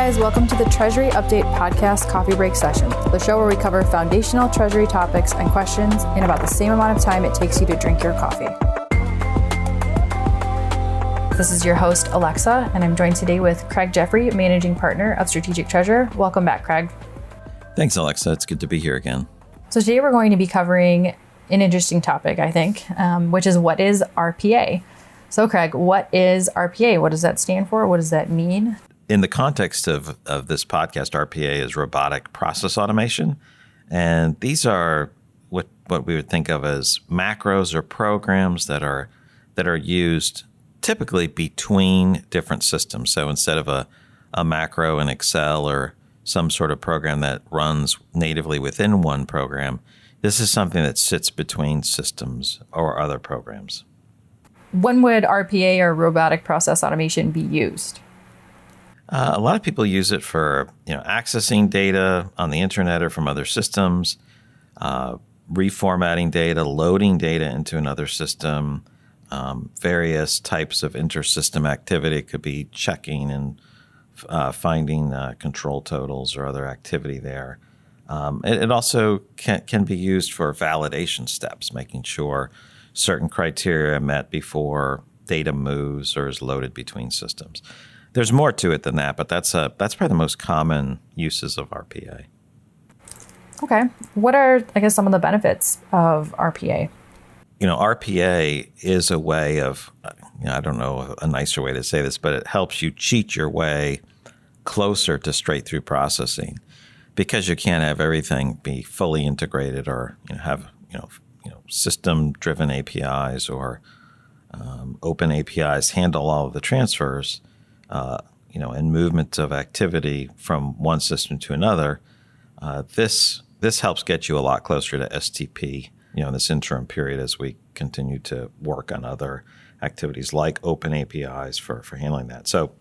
guys, welcome to the Treasury Update Podcast Coffee Break Session, the show where we cover foundational Treasury topics and questions in about the same amount of time it takes you to drink your coffee. This is your host, Alexa, and I'm joined today with Craig Jeffery, Managing Partner of Strategic Treasure. Welcome back, Craig. Thanks, Alexa. It's good to be here again. So today we're going to be covering an interesting topic, I think, which is what is RPA? So Craig, what is RPA? What does that stand for? What does that mean? In the context of this podcast, RPA is robotic process automation. And these are what we would think of as macros or programs that are used typically between different systems. So instead of a macro in Excel or some sort of program that runs natively within one program, this is something that sits between systems or other programs. When would RPA or robotic process automation be used? A lot of people use it for accessing data on the internet or from other systems, reformatting data, loading data into another system, various types of inter-system activity. It could be checking and finding control totals or other activity there. It also can be used for validation steps, making sure certain criteria are met before data moves or is loaded between systems. There's more to it than that, but that's probably the most common uses of RPA. Okay. What are, some of the benefits of RPA? RPA is a way of, I don't know a nicer way to say this, but it helps you cheat your way closer to straight through processing because you can't have everything be fully integrated or have system-driven APIs or open APIs handle all of the transfers, and movement of activity from one system to another. This helps get you a lot closer to STP, in this interim period as we continue to work on other activities like open APIs for handling that. So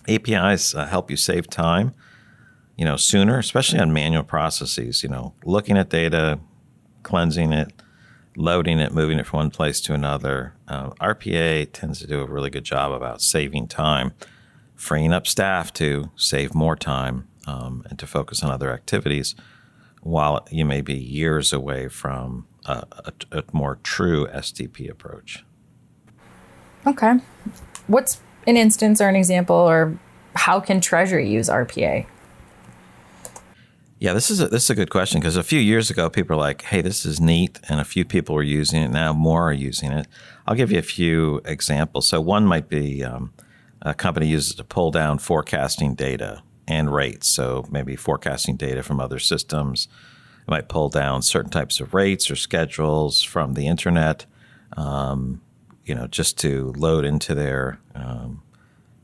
APIs help you save time, sooner, especially on manual processes, looking at data, cleansing it, loading it, moving it from one place to another. RPA tends to do a really good job about saving time, freeing up staff to save more time and to focus on other activities while you may be years away from a more true STP approach. Okay. What's an instance or an example, or how can Treasury use RPA? Yeah, this is a good question because a few years ago, people were like, hey, this is neat. And a few people were using it. Now more are using it. I'll give you a few examples. So one might be a company uses it to pull down forecasting data and rates. So maybe forecasting data from other systems. It might pull down certain types of rates or schedules from the internet, just to load into their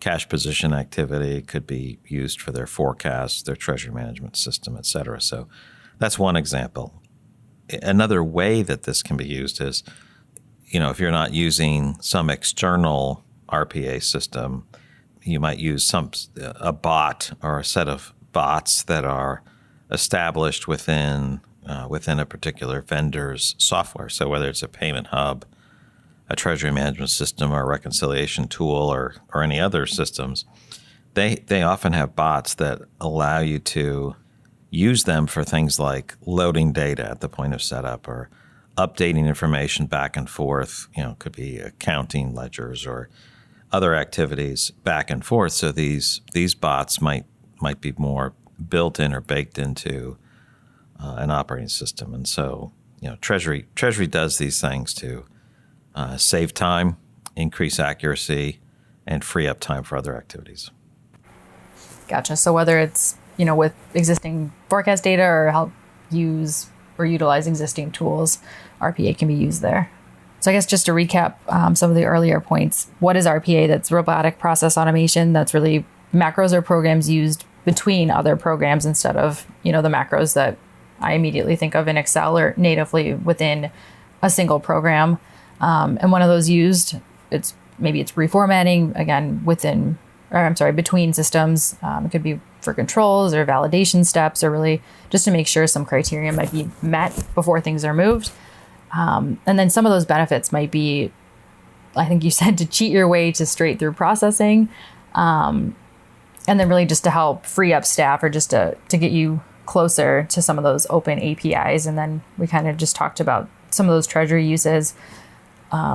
cash position activity. Could be used for their forecasts, their treasury management system, et cetera. So that's one example. Another way that this can be used is, if you're not using some external RPA system, you might use a bot or a set of bots that are established within a particular vendor's software. So whether it's a payment hub, a treasury management system, or a reconciliation tool, or any other systems, they often have bots that allow you to use them for things like loading data at the point of setup or updating information back and forth. Could be accounting ledgers or other activities back and forth. So these bots might be more built in or baked into an operating system. And so, Treasury does these things to save time, increase accuracy, and free up time for other activities. Gotcha. So whether it's, with existing forecast data or help use or utilize existing tools, RPA can be used there. So I guess just to recap some of the earlier points, what is RPA? That's robotic process automation. That's really macros or programs used between other programs instead of, the macros that I immediately think of in Excel or natively within a single program. And one of those used, it's reformatting, again, between systems. It could be for controls or validation steps, or really just to make sure some criteria might be met before things are moved. And then some of those benefits might be, I think you said, to cheat your way to straight through processing. And then really just to help free up staff or just to get you closer to some of those open APIs. And then we kind of just talked about some of those treasury uses,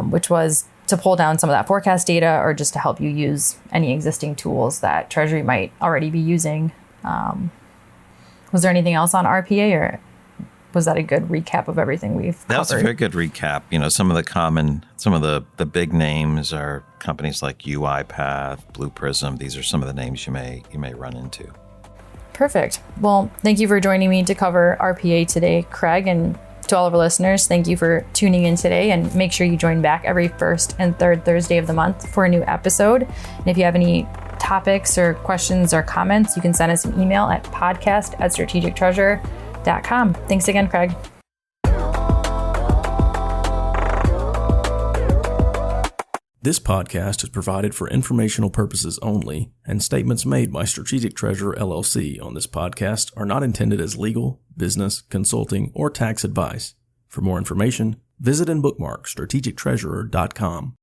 which was to pull down some of that forecast data or just to help you use any existing tools that Treasury might already be using. Was there anything else on RPA, or was that a good recap of everything we've covered? That was a very good recap. Some of the big names are companies like UiPath, Blue Prism. These are some of the names you may run into. Perfect. Well, thank you for joining me to cover RPA today, Craig, and to all of our listeners, thank you for tuning in today, and make sure you join back every first and third Thursday of the month for a new episode. And if you have any topics or questions or comments, you can send us an email at podcast@strategictreasure.com. Thanks again, Craig. This podcast is provided for informational purposes only, and statements made by Strategic Treasure LLC on this podcast are not intended as legal, business, consulting, or tax advice. For more information, visit and bookmark strategictreasurer.com.